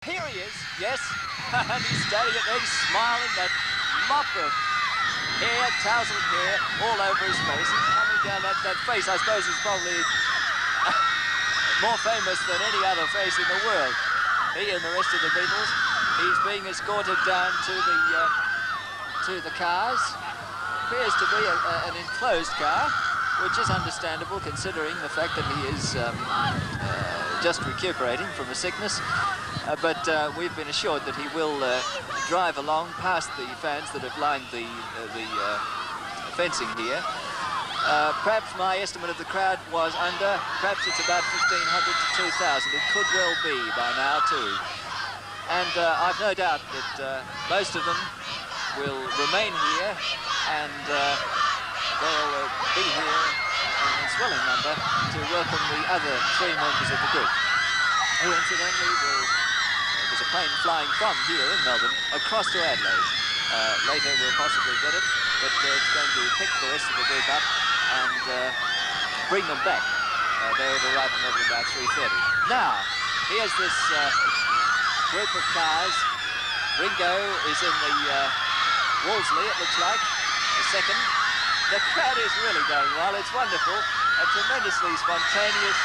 Here he is, yes, and he's standing there, he's smiling, that mop of hair, tousled hair, all over his face. He's coming down that face, I suppose, is probably more famous than any other face in the world. He and the rest of the Beatles. He's being escorted down to the cars. Appears to be an enclosed car, which is understandable considering the fact that he is just recuperating from a sickness. But we've been assured that he will drive along past the fans that have lined the fencing here. Perhaps my estimate of the crowd was under. Perhaps it's about 1,500 to 2,000. It could well be by now too. And I've no doubt that most of them will remain here, and they'll be here in a swelling number to welcome the other three members of the group, who incidentally there's a plane flying from here in Melbourne across to Adelaide. Later we'll possibly get it, but it's going to pick the rest of the group up and bring them back. They would arrive in Melbourne about 3:30. Now, here's this group of cars. Ringo is in the Wolseley, it looks like, the second. The crowd is really going well. It's wonderful. A tremendously spontaneous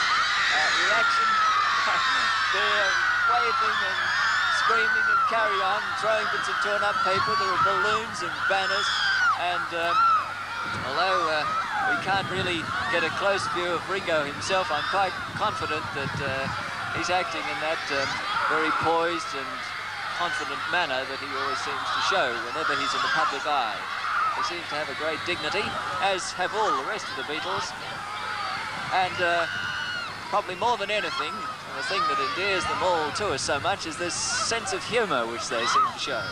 reaction. They're waving and screaming and carry on, throwing bits of torn up paper. There are balloons and banners, and although we can't really get a close view of Ringo himself, I'm quite confident that he's acting in that very poised and confident manner that he always seems to show whenever he's in the public eye. He seems to have a great dignity, as have all the rest of the Beatles, and probably more than anything, the thing that endears them all to us so much is this sense of humour which they seem to show.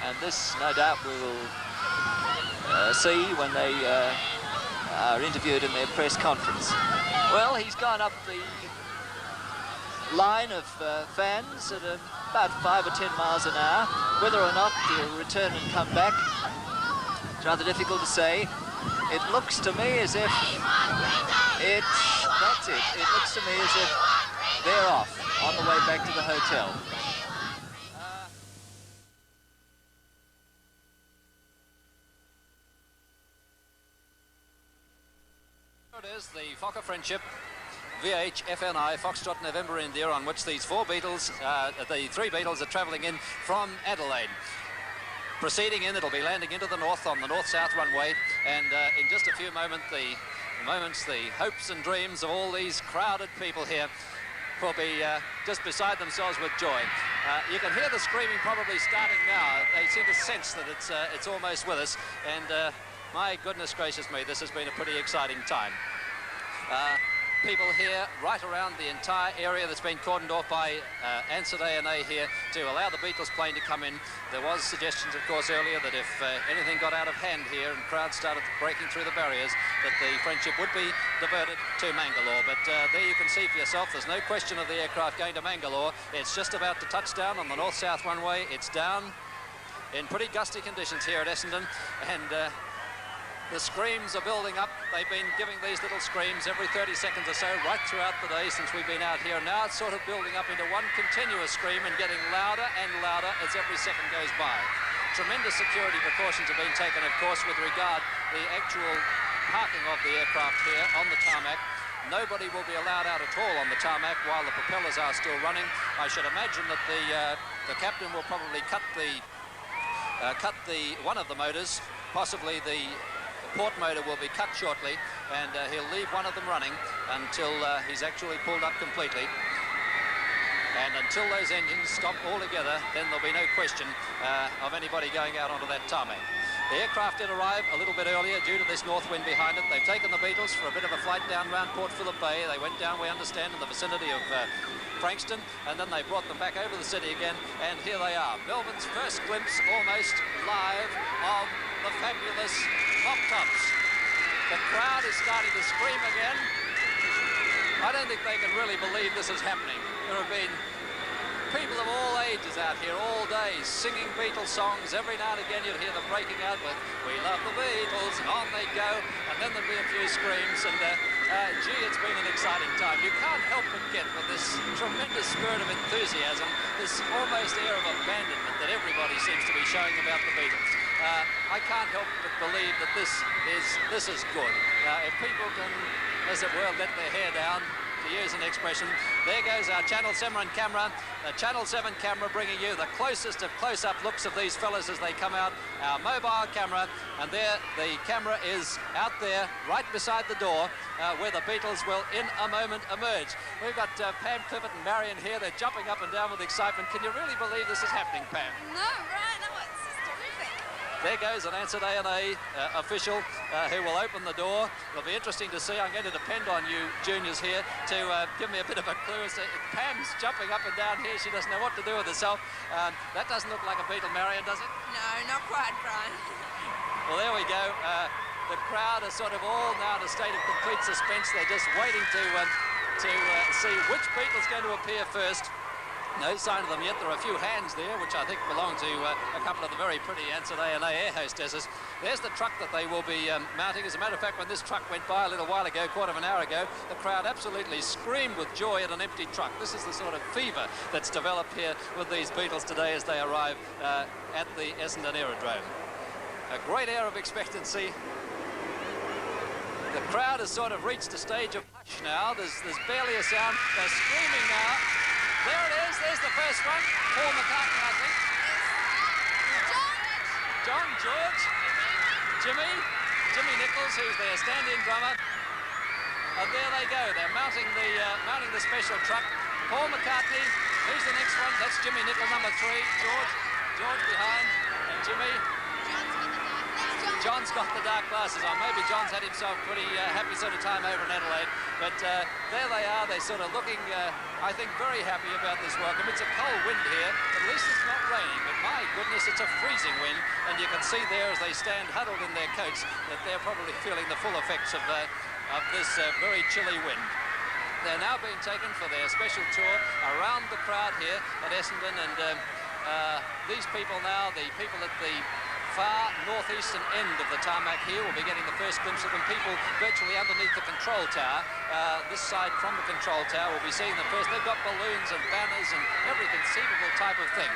And this, no doubt, we will see when they are interviewed in their press conference. Well, he's gone up the line of fans at about 5 or 10 miles an hour. Whether or not he'll return and come back, it's rather difficult to say. It looks to me as if that's it. It looks to me as if they're off on the way back to the hotel. It is the Fokker Friendship VH FNI Foxtrot November India, on which these four Beatles, the three Beatles, are travelling in from Adelaide. Proceeding in, it'll be landing into the north on the north-south runway, and in just a few moments, the hopes and dreams of all these crowded people here will be just beside themselves with joy. You can hear the screaming probably starting now. They seem to sense that it's almost with us, and my goodness gracious me, this has been a pretty exciting time. People here right around the entire area that's been cordoned off by ANZAC ANA here to allow the Beatles plane to come in. There was suggestions, of course, earlier that if anything got out of hand here and crowds started breaking through the barriers, that the Friendship would be diverted to Mangalore. But there you can see for yourself, there's no question of the aircraft going to Mangalore. It's just about to touch down on the north-south runway. It's down in pretty gusty conditions here at Essendon, and the screams are building up. They've been giving these little screams every 30 seconds or so right throughout the day since we've been out here. Now it's sort of building up into one continuous scream and getting louder and louder as every second goes by. Tremendous security precautions have been taken, of course, with regard to the actual parking of the aircraft here on the tarmac. Nobody will be allowed out at all on the tarmac while the propellers are still running. I should imagine that the captain will probably cut one of the motors, possibly the port motor will be cut shortly, and he'll leave one of them running until he's actually pulled up completely. And until those engines stop altogether, then there'll be no question of anybody going out onto that tarmac. The aircraft did arrive a little bit earlier due to this north wind behind it. They've taken the Beatles for a bit of a flight down around Port Phillip Bay. They went down, we understand, in the vicinity of Frankston, and then they brought them back over the city again, and here they are. Melbourne's first glimpse, almost live, of the fabulous Pop Tops. The crowd is starting to scream again. I don't think they can really believe this is happening. There have been people of all stage is out here all day singing Beatles songs. Every now and again you'll hear them breaking out with "We love the Beatles," and on they go, and then there'll be a few screams, and gee, it's been an exciting time. You can't help but get with this tremendous spirit of enthusiasm, this almost air of abandonment that everybody seems to be showing about the Beatles. I can't help but believe that this is good. If people can, as it were, let their hair down, to use an expression. There goes our Channel 7 camera, the Channel 7 camera bringing you the closest of close-up looks of these fellas as they come out, our mobile camera, and there the camera is out there right beside the door where the Beatles will in a moment emerge. We've got Pam Clifford and Marion here. They're jumping up and down with excitement. Can you really believe this is happening, Pam? No, right? No, it's just terrific. There goes an Ansett A&A official who will open the door. It'll be interesting to see. I'm going to depend on you juniors here to give me a bit of a clue. Pam's jumping up and down here. She doesn't know what to do with herself. That doesn't look like a Beatle, Marion, does it? No, not quite, Brian. Well, there we go. The crowd are sort of all now in a state of complete suspense. They're just waiting to see which Beatle's going to appear first. No sign of them yet. There are a few hands there, which I think belong to a couple of the very pretty Ansett A&A air hostesses. There's the truck that they will be mounting. As a matter of fact, when this truck went by a little while ago, quarter of an hour ago, the crowd absolutely screamed with joy at an empty truck. This is the sort of fever that's developed here with these Beatles today as they arrive at the Essendon Aerodrome. A great air of expectancy. The crowd has sort of reached a stage of hush now. There's barely a sound. They're screaming now. There it is. There's the first one. Paul McCartney, I think. John, George, Jimmy Nichols, who's their stand-in drummer. And there they go. They're mounting the special truck. Paul McCartney. Who's the next one? That's Jimmy Nichols, number 3. George behind, and Jimmy. John's got the dark glasses on. Maybe John's had himself pretty happy sort of time over in Adelaide. But there they are. They're sort of looking, I think, very happy about this welcome. It's a cold wind here. At least it's not raining. But my goodness, it's a freezing wind. And you can see there as they stand huddled in their coats that they're probably feeling the full effects of this very chilly wind. They're now being taken for their special tour around the crowd here at Essendon. And these people now, the people at the far northeastern end of the tarmac here will be getting the first glimpse of them. People virtually underneath the control tower. This side from the control tower will be seeing them first. They've got balloons and banners and every conceivable type of thing.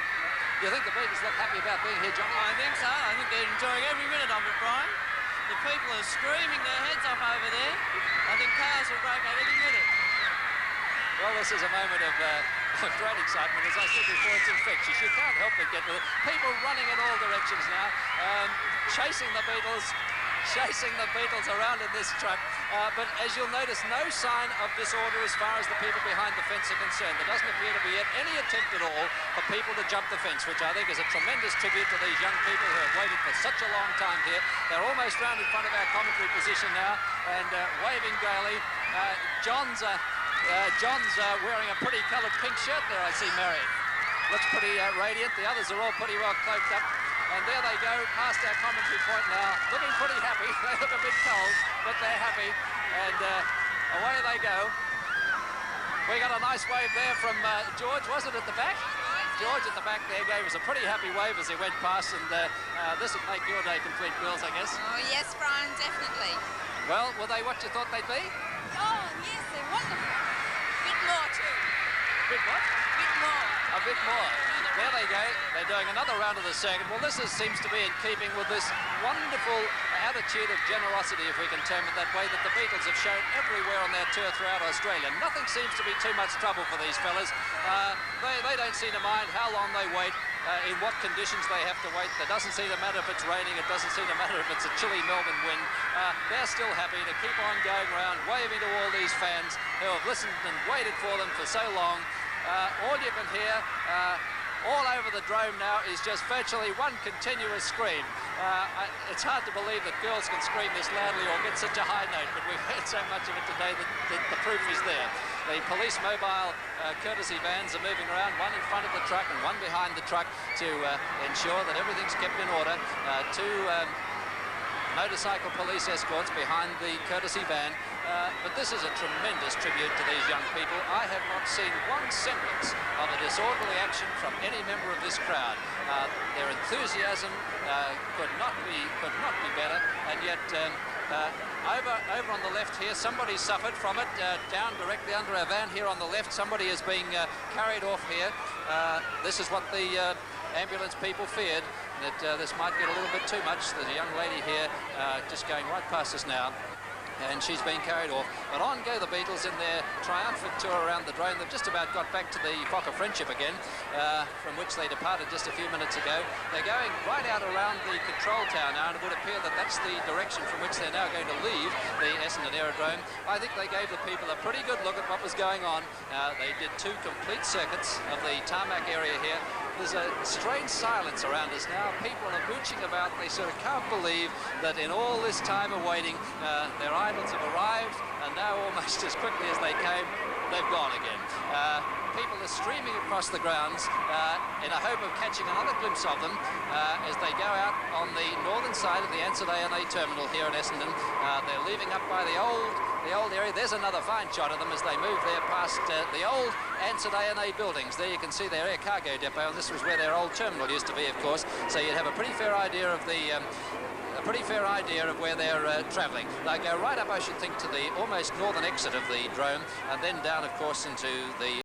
Do you think the Beatles look happy about being here, John? I think so. I think they're enjoying every minute of it, Brian. The people are screaming their heads off over there. I think cars will break out any minute. Well, this is a moment of great excitement. As I said before, it's infectious. You can't help but get with it. People running in all directions now, chasing the Beatles around in this truck. But as you'll notice, no sign of disorder as far as the people behind the fence are concerned. There doesn't appear to be yet any attempt at all for people to jump the fence, which I think is a tremendous tribute to these young people who have waited for such a long time here. They're almost round in front of our commentary position now and waving gaily. John's wearing a pretty coloured pink shirt there, I see, Marion. Looks pretty radiant. The others are all pretty well cloaked up. And there they go, past our commentary point now, looking pretty happy. They look a bit cold, but they're happy. And away they go. We got a nice wave there from George, was it, at the back? George at the back there gave us a pretty happy wave as he went past, and this would make your day complete, girls, I guess. Oh, yes, Brian, definitely. Well, were they what you thought they'd be? Oh, yes, they're wonderful. A bit more, too. Bit what? A bit more. A bit more. There they go. They're doing another round of the circuit. Well, this seems to be in keeping with this wonderful attitude of generosity, if we can term it that way, that the Beatles have shown everywhere on their tour throughout Australia. Nothing seems to be too much trouble for these fellas. They don't seem to mind how long they wait, in what conditions they have to wait. It doesn't seem to matter if it's raining. It doesn't seem to matter if it's a chilly Melbourne wind. They're still happy to keep on going around, waving to all these fans who have listened and waited for them for so long. All you can hear all over the drome now is just virtually one continuous scream. It's hard to believe that girls can scream this loudly or get such a high note, but we've heard so much of it today that the proof is there. The police mobile courtesy vans are moving around, one in front of the truck and one behind the truck to ensure that everything's kept in order. Two motorcycle police escorts behind the courtesy van. But this is a tremendous tribute to these young people. I have not seen one semblance of a disorderly action from any member of this crowd. Their enthusiasm could not be better, and yet over on the left here, somebody suffered from it. Down directly under our van here on the left, somebody is being carried off here. This is what the ambulance people feared, that this might get a little bit too much. There's a young lady here just going right past us now, and she's being carried off. But on go the Beatles in their triumphant tour around the drone. They've just about got back to the Fokker Friendship again, from which they departed just a few minutes ago. They're going right out around the control tower now, and it would appear that that's the direction from which they're now going to leave the Essendon Aerodrome. I think they gave the people a pretty good look at what was going on. They did 2 complete circuits of the tarmac area here. There's a strange silence around us now. People are mooching about. They sort of can't believe that in all this time of waiting, their idols have arrived, and now almost as quickly as they came, they've gone again. People are streaming across the grounds in a hope of catching another glimpse of them as they go out on the northern side of the Ansett A&A terminal here in Essendon. They're leaving up by the old area. There's another fine shot of them as they move there past the old Ansett A&A buildings. There you can see their air cargo depot, and this was where their old terminal used to be, of course. So you'd have a pretty fair idea of the where they're travelling. They go right up, I should think, to the almost northern exit of the drone, and then down, of course, into the